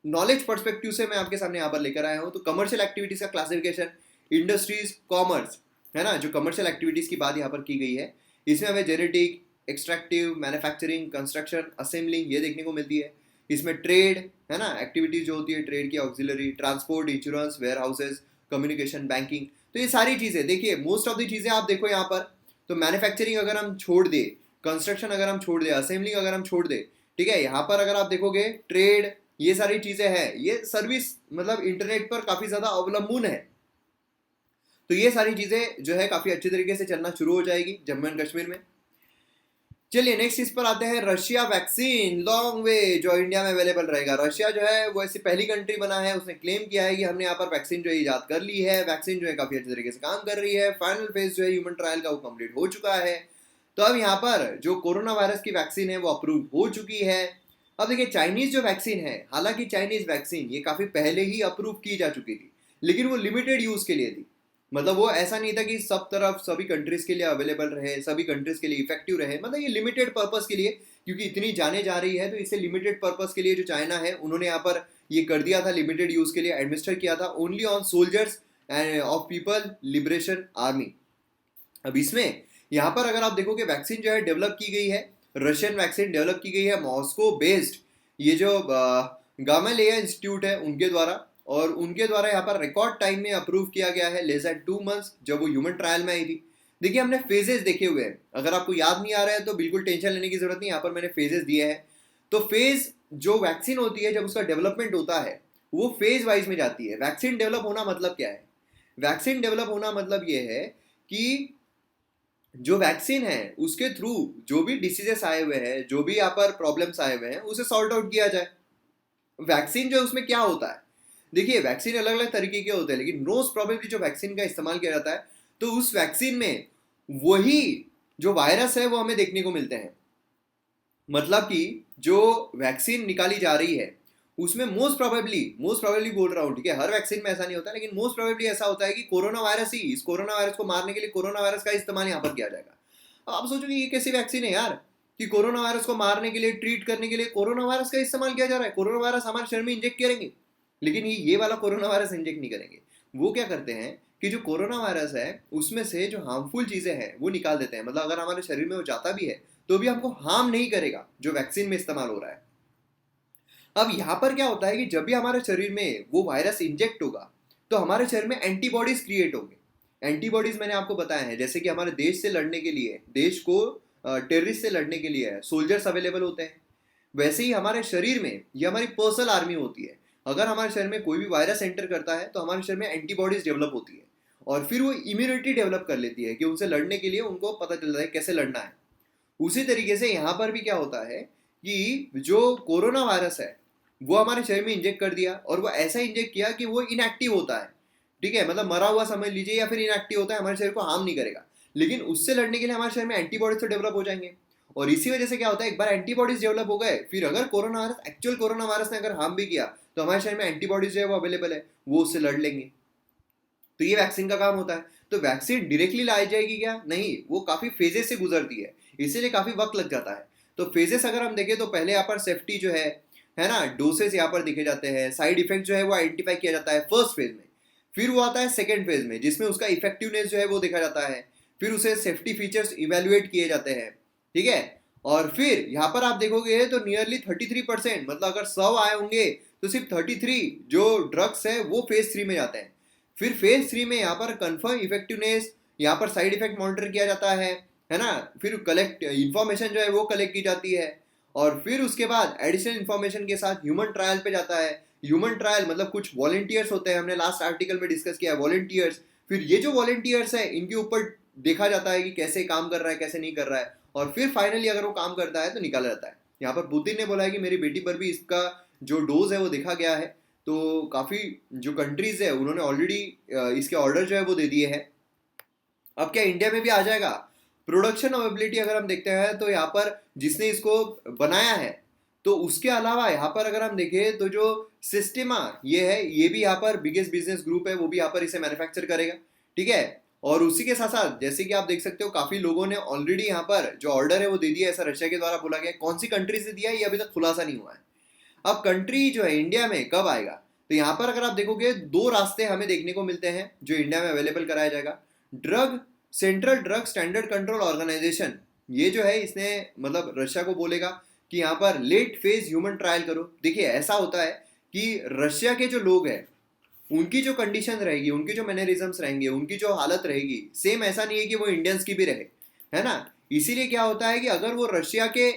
नॉलेज पर्सपेक्टिव से मैं आपके सामने यहाँ पर लेकर आया हूँ। तो कमर्शियल एक्टिविटीज़ का क्लासिफिकेशन, इंडस्ट्रीज, कॉमर्स, है ना, जो कमर्शियल एक्टिविटीज़ की बात यहाँ पर की गई है, इसमें हमें genetic, extractive, manufacturing, construction, assembling ये देखने को मिलती है। इसमें ट्रेड, है ना, एक्टिविटीज जो होती है ट्रेड की, auxiliary, transport, insurance, warehouses, communication, banking, तो ये सारी चीज़ें देखिए, मोस्ट ऑफ द चीज़ें आप देखो यहाँ पर। तो मैन्युफैक्चरिंग अगर हम छोड़ दें, कंस्ट्रक्शन अगर हम छोड़ दें, असेंबलिंग अगर हम छोड़ दें, ठीक है, यहाँ पर अगर आप देखोगे ट्रेड, ये सारी चीज़ें हैं, ये सर्विस मतलब इंटरनेट पर काफ़ी ज़्यादा अवलंबन है। तो ये सारी चीज़ें जो है काफ़ी अच्छे तरीके से चलना शुरू हो जाएगी जम्मू एंड कश्मीर में। चलिए नेक्स्ट इस पर आते हैं, रशिया वैक्सीन लॉन्ग वे जो इंडिया में अवेलेबल रहेगा। रशिया जो है वो ऐसी पहली कंट्री बना है, उसने क्लेम किया है कि हमने यहाँ पर वैक्सीन जो है ईजाद कर ली है, वैक्सीन जो है काफ़ी अच्छे तरीके से काम कर रही है, फाइनल फेज जो है ह्यूमन ट्रायल का वो कंप्लीट हो चुका है। तो अब यहाँ पर जो कोरोना वायरस की वैक्सीन है वो अप्रूव हो चुकी है। अब देखिए चाइनीज जो वैक्सीन है, हालांकि चाइनीज वैक्सीन ये काफ़ी पहले ही अप्रूव की जा चुकी थी, लेकिन वो लिमिटेड यूज़ के लिए थी। मतलब वो ऐसा नहीं था कि सब तरफ सभी कंट्रीज के लिए अवेलेबल रहे, सभी कंट्रीज के लिए इफेक्टिव रहे, मतलब ये लिमिटेड पर्पस के लिए, क्योंकि इतनी जाने जा रही है तो इसे लिमिटेड पर्पस के लिए जो चाइना है उन्होंने यहाँ पर ये कर दिया था, लिमिटेड यूज़ के लिए एडमिनिस्टर किया था, only on soldiers end of people liberation army. अब इसमें यहाँ पर अगर आप देखोगे वैक्सीन जो है डेवलप की गई है, रशियन वैक्सीन डेवलप की गई है मॉस्को बेस्ड, ये जो गामालेया इंस्टीट्यूट है उनके द्वारा, और उनके द्वारा यहाँ पर रिकॉर्ड टाइम में अप्रूव किया गया है, लेस देन 2 मंथ्स, जब वो ह्यूमन ट्रायल में आई थी। देखिए हमने फेजेस देखे हुए हैं, अगर आपको याद नहीं आ रहा है तो बिल्कुल टेंशन लेने की जरूरत नहीं, यहाँ पर मैंने फेजेस दिए हैं। तो फेज जो वैक्सीन होती है जब उसका डेवलपमेंट होता है वो फेज वाइज में जाती है। वैक्सीन डेवलप होना मतलब क्या है? वैक्सीन डेवलप होना मतलब ये है कि जो वैक्सीन है उसके थ्रू जो भी डिसीजेस आए हुए हैं, जो भी यहाँ पर प्रॉब्लम्स आए हुए हैं, उसे सॉर्ट आउट किया जाए। वैक्सीन जो है उसमें क्या होता है, देखिए वैक्सीन अलग अलग तरीके के होते हैं, लेकिन मोस्ट प्रोबेबली जो वैक्सीन का इस्तेमाल किया जाता है तो उस वैक्सीन में वही जो वायरस है वो हमें देखने को मिलते हैं। मतलब कि जो वैक्सीन निकाली जा रही है उसमें मोस्ट प्रोबेबली बोल रहा हूँ, ठीक है, हर वैक्सीन में ऐसा नहीं होता, लेकिन मोस्ट प्रोबेबली ऐसा होता है कि कोरोना वायरस ही, इस कोरोना वायरस को मारने के लिए कोरोना वायरस का इस्तेमाल यहाँ पर किया जाएगा। अब आप सोचोगे ये कैसी वैक्सीन है यार कि कोरोना वायरस को मारने के लिए, ट्रीट करने के लिए कोरोना वायरस का इस्तेमाल किया जा रहा है, कोरोना वायरस हमारे शरीर में इंजेक्ट करेंगे। लेकिन ये वाला कोरोना वायरस इंजेक्ट नहीं करेंगे। वो क्या करते हैं कि जो कोरोना वायरस है उसमें से जो हार्मफुल चीज़ें हैं वो निकाल देते हैं, मतलब अगर हमारे शरीर में वो जाता भी है तो भी हमको हार्म नहीं करेगा जो वैक्सीन में इस्तेमाल हो रहा है। अब यहाँ पर क्या होता है कि जब भी हमारे शरीर में वो वायरस इंजेक्ट होगा तो हमारे शरीर में एंटीबॉडीज क्रिएट होंगे। एंटीबॉडीज मैंने आपको बताया है, जैसे कि हमारे देश से लड़ने के लिए, देश को टेररिस्ट से लड़ने के लिए सोल्जर्स अवेलेबल होते हैं, वैसे ही हमारे शरीर में ये हमारी पर्सनल आर्मी होती है। अगर हमारे शरीर में कोई भी वायरस एंटर करता है तो हमारे शरीर में एंटीबॉडीज डेवलप होती है, और फिर वो इम्यूनिटी डेवलप कर लेती है कि उनसे लड़ने के लिए उनको पता चलता है कैसे लड़ना है। उसी तरीके से यहाँ पर भी क्या होता है कि जो कोरोना वायरस है वो हमारे शरीर में इंजेक्ट कर दिया, और वो ऐसा इंजेक्ट किया कि वो इनएक्टिव होता है, ठीक है, मतलब मरा हुआ समझ लीजिए, या फिर इनएक्टिव होता है, हमारे शरीर को हार्म नहीं करेगा, लेकिन उससे लड़ने के लिए हमारे शरीर में एंटीबॉडीज तो डेवलप हो जाएंगे। और इसी वजह से क्या होता है, एक बार एंटीबॉडीज डेवलप हो गए, फिर अगर corona virus, actual corona virus ने अगर हार्म भी किया तो हमारे शरीर में एंटीबॉडीज जो है वो अवेलेबल है, वो उससे लड़ लेंगे। तो ये वैक्सीन का काम होता है। तो वैक्सीन डायरेक्टली लाई जाएगी क्या? नहीं, वो काफ़ी फेजेस से गुजरती है, इसीलिए काफ़ी वक्त लग जाता है। तो फेजेस अगर हम देखें तो पहले यहाँ पर सेफ्टी जो है ना, डोसेस यहाँ पर दिखे जाते हैं, साइड इफेक्ट जो है वो आइडेंटिफाई किया जाता है फर्स्ट फेज में, फिर वो आता है सेकेंड फेज में जिसमें उसका इफेक्टिवनेस जो है वो देखा जाता है, फिर उसे सेफ्टी फीचर्स इवेल्युएट किए जाते हैं, ठीक है, और फिर यहाँ पर आप देखोगे तो नियरली 33%, मतलब अगर 100 आए होंगे तो सिर्फ 33 जो ड्रग्स है वो फेज 3 में जाते हैं। फिर फेज 3 में यहाँ पर कंफर्म इफेक्टिवनेस, यहाँ पर साइड इफेक्ट मॉनिटर किया जाता है ना। फिर कलेक्ट इंफॉर्मेशन जो है वो कलेक्ट की जाती है, और फिर उसके बाद एडिशनल इंफॉर्मेशन के साथ ह्यूमन ट्रायल पे जाता है। ह्यूमन ट्रायल मतलब कुछ वॉलंटियर्स होते हैं, हमने लास्ट आर्टिकल में डिस्कस किया है वॉलंटियर्स। फिर ये जो वॉलंटियर्स है इनके ऊपर देखा जाता है कि कैसे काम कर रहा है कैसे नहीं कर रहा है, और फिर फाइनली अगर वो काम करता है तो निकाला जाता है। यहाँ पर पुतिन ने बोला है कि मेरी बेटी पर भी इसका जो डोज है वो देखा गया है, तो काफ़ी जो कंट्रीज है उन्होंने ऑलरेडी इसके ऑर्डर जो है वो दे दिए हैं। अब क्या इंडिया में भी आ जाएगा? प्रोडक्शन अवेबिलिटी अगर हम देखते हैं तो यहाँ पर जिसने इसको बनाया है, तो उसके अलावा यहाँ पर अगर हम देखें तो जो सिस्टेमा ये है, ये भी यहाँ पर बिगेस्ट बिजनेस ग्रुप है, वो भी यहाँ पर इसे मैन्युफैक्चर करेगा। ठीक है, और उसी के साथ साथ जैसे कि आप देख सकते हो काफी लोगों ने ऑलरेडी यहाँ पर जो ऑर्डर है वो दे दिया, ऐसा रशिया के द्वारा बोला गया है। कौन सी कंट्री से दिया है ये अभी तक खुलासा नहीं हुआ है। अब कंट्री जो है इंडिया में कब आएगा, तो यहाँ पर अगर आप देखोगे दो रास्ते हमें देखने को मिलते हैं जो इंडिया में अवेलेबल कराया जाएगा। Drug central drug standard control organisation, ये जो है इसने मतलब रशिया को बोलेगा कि यहाँ पर लेट फेज ह्यूमन ट्रायल करो। देखिए ऐसा होता है कि रशिया के जो लोग हैं उनकी जो कंडीशन रहेगी, उनके जो मैनरिज्म्स रहेंगे, उनकी जो हालत रहेगी, सेम ऐसा नहीं है कि वो इंडियंस की भी रहे, है ना। इसीलिए क्या होता है कि अगर वो रशिया के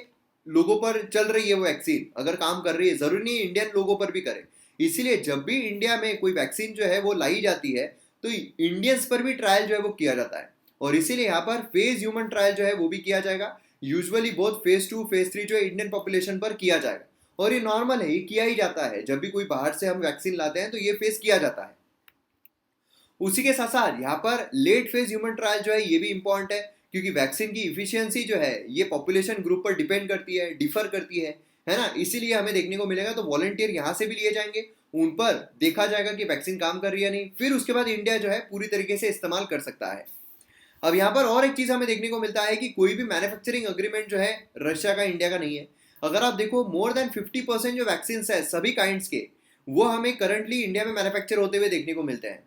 लोगों पर चल रही है वो वैक्सीन, अगर काम कर रही है, जरूरी नहीं इंडियन लोगों पर भी करे। इसीलिए जब भी इंडिया में कोई वैक्सीन जो है वो लाई जाती है तो इंडियंस पर भी ट्रायल जो है वो किया जाता है, और इसीलिए यहाँ पर फेज ह्यूमन ट्रायल जो है वो भी किया जाएगा। यूजुअली बहुत फेज 2 फेज 3 जो है इंडियन पॉपुलेशन पर किया जाएगा, और ये नॉर्मल है, ये किया ही जाता है। जब भी कोई बाहर से हम वैक्सीन लाते हैं तो ये फेस किया जाता है। उसी के साथ साथ यहाँ पर लेट फेज ह्यूमन ट्रायल जो है ये भी इंपॉर्टेंट है, क्योंकि वैक्सीन की इफिशियंसी जो है ये पॉपुलेशन ग्रुप पर डिपेंड करती है, डिफर करती है ना। इसीलिए हमें देखने को मिलेगा तो वॉलंटियर यहाँ से भी लिए जाएंगे, उन पर देखा जाएगा कि वैक्सीन काम कर रही है नहीं, फिर उसके बाद इंडिया जो है पूरी तरीके से इस्तेमाल कर सकता है। अब यहाँ पर और एक चीज हमें देखने को मिलता है कि कोई भी मैन्युफैक्चरिंग अग्रीमेंट जो है रशिया का इंडिया का नहीं है। अगर आप देखो मोर देन 50% जो वैक्सीन है सभी काइंड्स के, वो हमें करंटली इंडिया में मैन्युफैक्चर होते हुए देखने को मिलते हैं।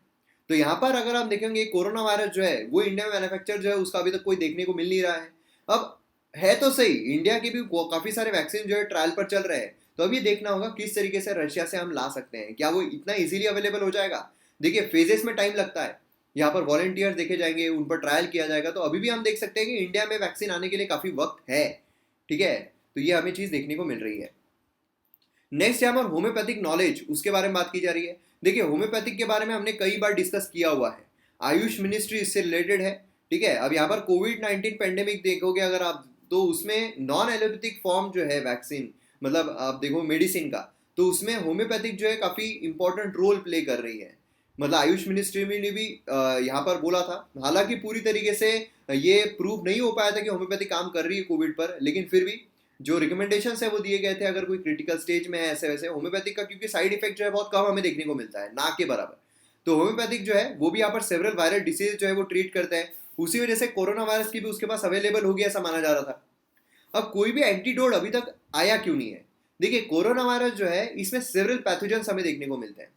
तो यहाँ पर अगर हम देखेंगे कोरोना वायरस जो है वो इंडिया में मैन्युफैक्चर जो है उसका अभी तक कोई देखने को मिल नहीं रहा है। अब है तो सही, इंडिया के भी काफी सारे वैक्सीन जो है ट्रायल पर चल रहे हैं, तो अब ये देखना होगा किस तरीके से रशिया से हम ला सकते हैं, क्या वो इतना इजीली अवेलेबल हो जाएगा। देखिए फेजेस में टाइम लगता है, यहाँ पर वॉलंटियर्स देखे जाएंगे, उन पर ट्रायल किया जाएगा, तो अभी भी हम देख सकते हैं कि इंडिया में वैक्सीन आने के लिए काफी वक्त है। ठीक है, तो ये हमें चीज देखने को मिल रही है। नेक्स्ट यहाँ पर होम्योपैथिक नॉलेज, उसके बारे में बात की जा रही है। देखिए होम्योपैथिक के बारे में हमने कई बार डिस्कस किया हुआ है, आयुष मिनिस्ट्री इससे रिलेटेड है। ठीक है, अब यहाँ पर कोविड-19 पेंडेमिक देखोगे अगर आप, तो उसमें नॉन एलोपैथिक फॉर्म जो है वैक्सीन, मतलब आप देखो मेडिसिन का, तो उसमें होम्योपैथिक जो है काफी इंपॉर्टेंट रोल प्ले कर रही है। मतलब आयुष मिनिस्ट्री ने भी यहाँ पर बोला था, हालांकि पूरी तरीके से ये प्रूव नहीं हो पाया था कि होम्योपैथी काम कर रही है कोविड पर, लेकिन फिर भी जो रिकमेंडेशन है वो दिए गए थे अगर कोई क्रिटिकल स्टेज में है ऐसे वैसे होम्योपैथिक का, क्योंकि साइड इफेक्ट जो है बहुत कम हमें देखने को मिलता है, ना के बराबर। तो होम्योपैथिक जो है वो भी यहाँ पर सेवरल वायरल डिसीज जो है वो ट्रीट करते हैं, उसी वजह से कोरोना वायरस की भी उसके पास अवेलेबल हो गया ऐसा माना जा रहा था। अब कोई भी एंटीडोट अभी तक आया क्यों नहीं है? देखिए कोरोना वायरस जो है इसमें सेवरल पैथोजेंस हमें देखने को मिलते हैं,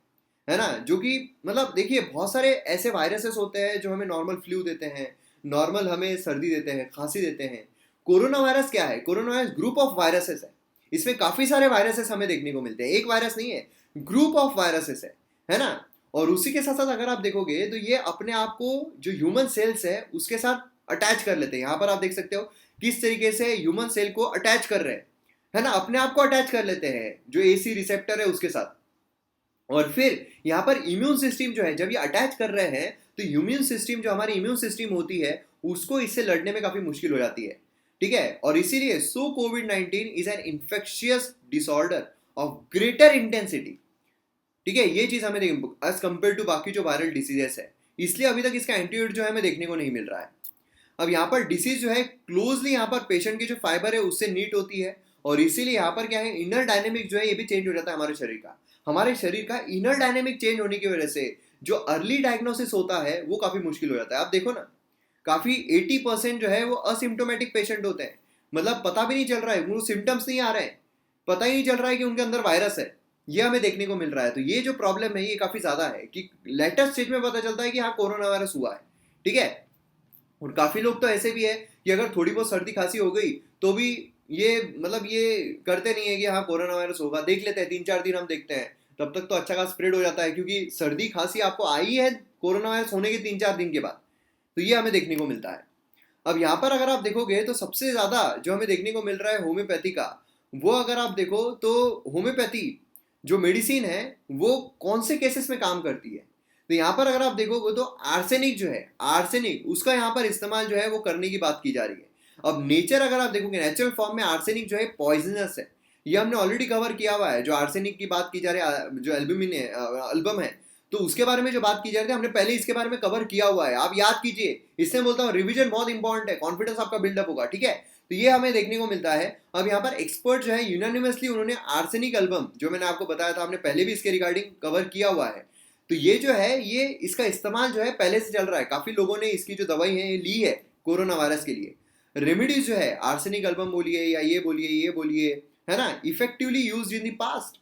है ना, जो कि मतलब देखिए बहुत सारे ऐसे वायरसेस होते हैं जो हमें नॉर्मल फ्लू देते हैं, नॉर्मल हमें सर्दी देते हैं, खांसी देते हैं। कोरोना वायरस क्या है? Corona virus group of viruses है, इसमें काफी सारे वायरसेस हमें देखने को मिलते हैं, एक वायरस नहीं है, ग्रुप ऑफ वायरसेस है ना। और उसी के साथ साथ अगर आप देखोगे तो ये अपने आप को जो ह्यूमन सेल्स है उसके साथ अटैच कर लेते हैं। यहाँ पर आप देख सकते हो किस तरीके से ह्यूमन सेल को अटैच कर रहे हैं, है ना, अपने आप को अटैच कर लेते हैं जो एसी रिसेप्टर है उसके साथ। और फिर यहाँ पर इम्यून सिस्टम जो है जब ये अटैच कर रहे हैं तो इम्यून सिस्टम जो हमारी इम्यून सिस्टम होती है उसको इससे लड़ने में काफी मुश्किल हो जाती है। ठीक है, और इसीलिए सो कोविड-19 is an infectious disorder of greater intensity. ठीक है, ये चीज हमें एज कंपेयर टू बाकी जो वायरल डिसीजेस है, इसलिए अभी तक इसका एंटीडोट जो है हमें देखने को नहीं मिल रहा है। अब यहाँ पर डिसीज जो है क्लोजली यहाँ पर पेशेंट की जो फाइबर है उससे नीट होती है, और इसीलिए यहाँ पर क्या है इनर डायनेमिक जो है ये भी चेंज हो जाता है हमारे शरीर का इनर डायनेमिक चेंज होने की वजह से जो अर्ली डायग्नोसिस होता है वो काफी मुश्किल हो जाता है। आप देखो ना काफी 80% जो है वो असिम्प्टोमेटिक पेशेंट होते हैं, मतलब पता भी नहीं चल रहा है, वो सिम्टम्स नहीं आ रहे हैं, पता ही नहीं चल रहा है कि उनके अंदर वायरस है, ये हमें देखने को मिल रहा है। तो ये जो प्रॉब्लम है ये काफी ज्यादा है कि लेटेस्ट स्टेज में पता चलता है कि हाँ कोरोना वायरस हुआ है। ठीक है, और काफी लोग तो ऐसे भी है कि अगर थोड़ी बहुत सर्दी खांसी हो गई तो भी ये मतलब ये करते नहीं है कि हाँ कोरोना वायरस होगा, देख लेते हैं 3-4 दिन हम देखते हैं, तब तक तो अच्छा खास स्प्रेड हो जाता है, क्योंकि सर्दी खांसी आपको आई है कोरोना वायरस होने के 3-4 दिन के बाद। तो ये हमें देखने को मिलता है। अब यहाँ पर अगर आप देखोगे तो सबसे ज्यादा जो हमें देखने को मिल रहा है होम्योपैथी का, वो अगर आप देखो तो होम्योपैथी जो मेडिसिन है वो कौन से केसेस में काम करती है। तो यहाँ पर अगर आप देखोगे तो आर्सेनिक जो है, आर्सेनिक उसका यहाँ पर इस्तेमाल जो है वो करने की बात की जा रही है। अब नेचर अगर आप देखोगे नेचुरल फॉर्म में आर्सेनिक जो है पॉइजनस है, ये हमने ऑलरेडी कवर किया हुआ है। जो आर्सेनिक की बात की जा रही है, जो एल्बुमिन है, एल्बम है, तो उसके बारे में जो बात की जा रही है हमने पहले इसके बारे में कवर किया हुआ है, आप याद कीजिए। इससे बोलता हूँ रिवीजन बहुत इंपॉर्टेंट है, कॉन्फिडेंस आपका बिल्डअप होगा, ठीक है। तो ये हमें देखने को मिलता है। अब यहाँ पर एक्सपर्ट जो है यूनानिमसली उन्होंने आर्सेनिक एल्बम जो मैंने आपको बताया था, हमने पहले भी इसके रिगार्डिंग कवर किया हुआ है, तो ये जो है ये इसका इस्तेमाल जो है पहले से चल रहा है, काफी लोगों ने इसकी जो दवाई है ये ली है कोरोना वायरस के लिए। रेमेडीज जो है आर्सेनिक एल्बम बोलिए या ये बोलिए, है ना, effectively used in the past.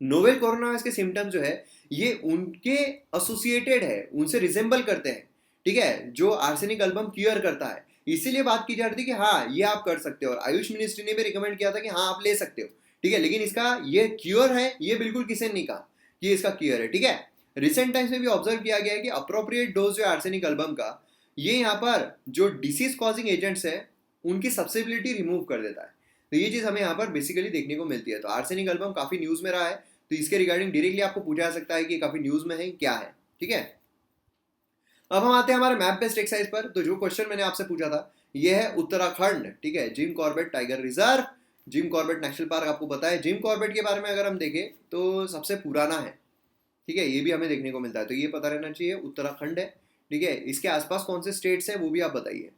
Novel corona virus के सिम्टम्स जो है ये उनके एसोसिएटेड है, उनसे रिजेंबल करते हैं, ठीक है, जो आर्सेनिक एल्बम क्योर करता है। इसीलिए बात की जा रही थी कि हाँ ये आप कर सकते हो, और आयुष मिनिस्ट्री ने भी रिकमेंड किया था कि हाँ आप ले सकते हो, ठीक है। लेकिन इसका ये क्योर है ये बिल्कुल किसी ने नहीं कहा कि इसका क्योर है, ठीक है। रिसेंट टाइम्स में भी ऑब्जर्व किया गया है कि अप्रोप्रिएट डोज जो है आर्सेनिक एल्बम का, ये यहाँ पर जो डिसीज कॉजिंग एजेंट्स है उनकी सब्सिबिलिटी रिमूव कर देता है। तो ये चीज हमें यहाँ पर बेसिकली देखने को मिलती है। तो आर्सेनिक एल्बम काफी न्यूज में रहा है, तो इसके रिगार्डिंग डायरेक्टली आपको पूछा जा सकता है कि काफी न्यूज में है क्या है, ठीक है। अब हम आते हैं हमारे मैप बेस्ड एक्सरसाइज पर। तो जो क्वेश्चन मैंने आपसे पूछा था ये है उत्तराखंड, ठीक है, Jim Corbett tiger reserve, Jim Corbett national park आपको पता है। जिम कॉर्बेट के बारे में अगर हम देखें तो सबसे पुराना है, ठीक है, ये भी हमें देखने को मिलता है, तो ये पता रहना चाहिए उत्तराखंड है, ठीक है। इसके आसपास कौन से स्टेट्स हैं वो भी आप बताइए,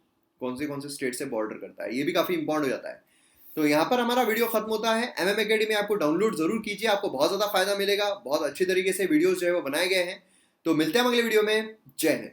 कौन से स्टेट से बॉर्डर करता है, ये भी काफी इंपॉर्टेंट हो जाता है। तो यहाँ पर हमारा वीडियो खत्म होता है। एमएम एकेडमी आपको डाउनलोड जरूर कीजिए, आपको बहुत ज्यादा फायदा मिलेगा, बहुत अच्छी तरीके से वीडियोस जो है वो बनाए गए हैं। तो मिलते हैं अगले वीडियो में। जय हिंद।